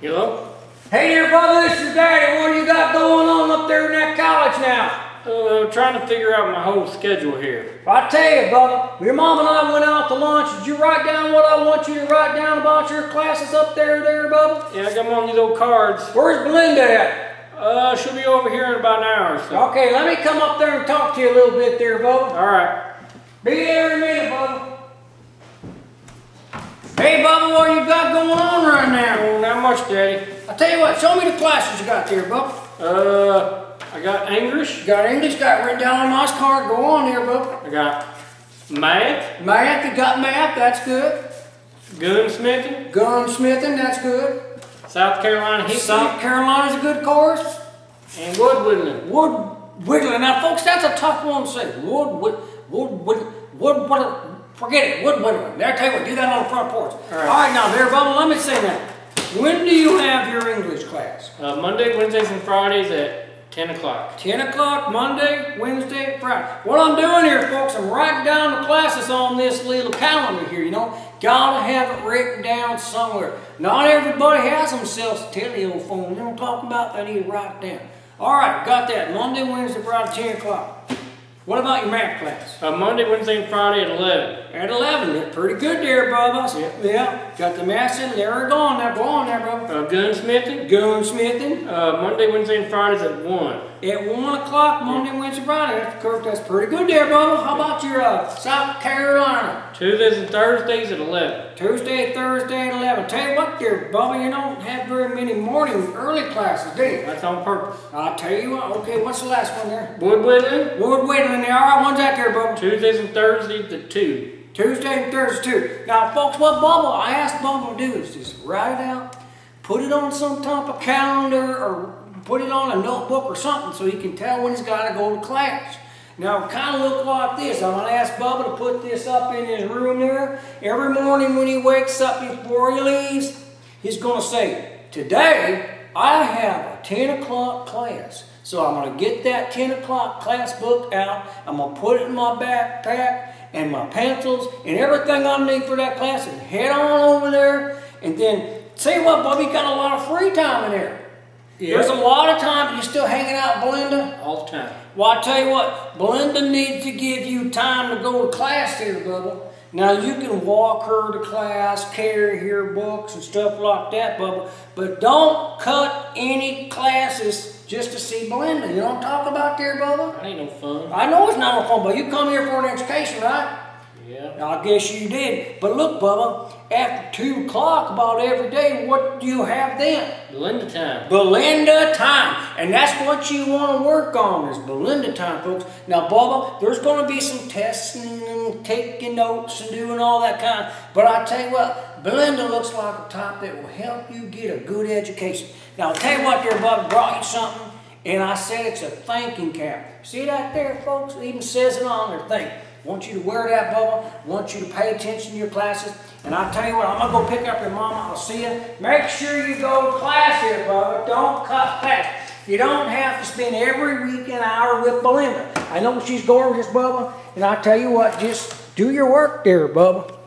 Hello? Hey there, Bubba, this is Daddy. What do you got going on up there in that college now? Trying to figure out my whole schedule here. I tell you, Bubba, your mom and I went out to lunch. Did you write down what I want you to write down about your classes up there, Bubba? Yeah, I got them on these old cards. Where's Belinda at? She'll be over here in about an hour or so. Okay, let me come up there and talk to you a little bit there, Bubba. All right. Be there in a minute, Bubba. Hey, Bubba, what you got going on right now? Oh, not much, Daddy. I tell you what, show me the classes you got there, Bubba. I got English. You got English, got written down on my card. Go on there, Bubba. I got math. Math, you got math, that's good. Gunsmithing. Gunsmithing, that's good. South Carolina history. South Carolina's a good course. And wood whittling. Wood whittling. Now, folks, that's a tough one to say. Forget it. Wood whittling. There, tell you what, do that on the front porch. All right, now, there, Bubba, let me say that. When do you have your English class? Monday, Wednesdays, and Fridays at 10 o'clock. 10 o'clock, Monday, Wednesday, Friday. What I'm doing here, folks, I'm writing down the classes on this little calendar here, you know. Gotta have it written down somewhere. Not everybody has themselves a telephone. You don't talk about that, you write it down. All right, got that. Monday, Wednesday, Friday, 10 o'clock. What about your math class? Monday, Wednesday, and Friday at 11. At 11. That's pretty good there, Bubba. Yeah. Got the math in there. Go on there, Bubba. Gunsmithing. Gunsmithing. Monday, Wednesday, and Fridays at 1. At 1 o'clock, Monday, Wednesday, Friday. That's pretty good there, Bubba. How about your South Carolina? Tuesdays and Thursdays at 11. Tuesday, Thursday at 11. Tell you what there, Bubba, you don't have very many morning early classes, do you? That's on purpose. I'll tell you what. Okay, what's the last one there? Wood whittling. Wood whittling there. All right, when's that there, Bubba? Tuesdays and Thursdays at 2. Tuesday and Thursday too. Now, folks, what I asked Bubba to do is just write it out, put it on some type of calendar, or put it on a notebook or something so he can tell when he's got to go to class. Now, it kind of look like this. I'm going to ask Bubba to put this up in his room there. Every morning when he wakes up before he leaves, he's going to say, today I have a 10 o'clock class. So I'm going to get that 10 o'clock class book out. I'm going to put it in my backpack and my pencils and everything I need for that class and head on over there. And then, tell you what, Bubba, you got a lot of free time in there. Yeah. There's a lot of time. You still hanging out with Belinda? All the time. Well, I tell you what, Belinda needs to give you time to go to class here, Bubba. Now, you can walk her to class, carry her books and stuff like that, Bubba, but don't cut any classes just to see Belinda. You don't talk about there, Bubba? That ain't no fun. I know it's not no fun, but you come here for an education, right? Yeah. I guess you did. But look, Bubba, after 2 o'clock about every day, what do you have then? Belinda time. Belinda time. And that's what you want to work on is Belinda time, folks. Now, Bubba, there's going to be some testing and taking notes and doing all that kind of, but I tell you what, Belinda looks like a type that will help you get a good education. Now, I'll tell you what there, Bubba, brought you something, and I said it's a thinking cap. See that there, folks? It even says it on there, think. Want you to wear that, Bubba. Want you to pay attention to your classes. And I'll tell you what, I'm going to go pick up your mama. I'll see you. Make sure you go to class here, Bubba. Don't cut class. You don't have to spend every week an hour with Belinda. I know she's gorgeous, Bubba. And I tell you what, just do your work there, Bubba.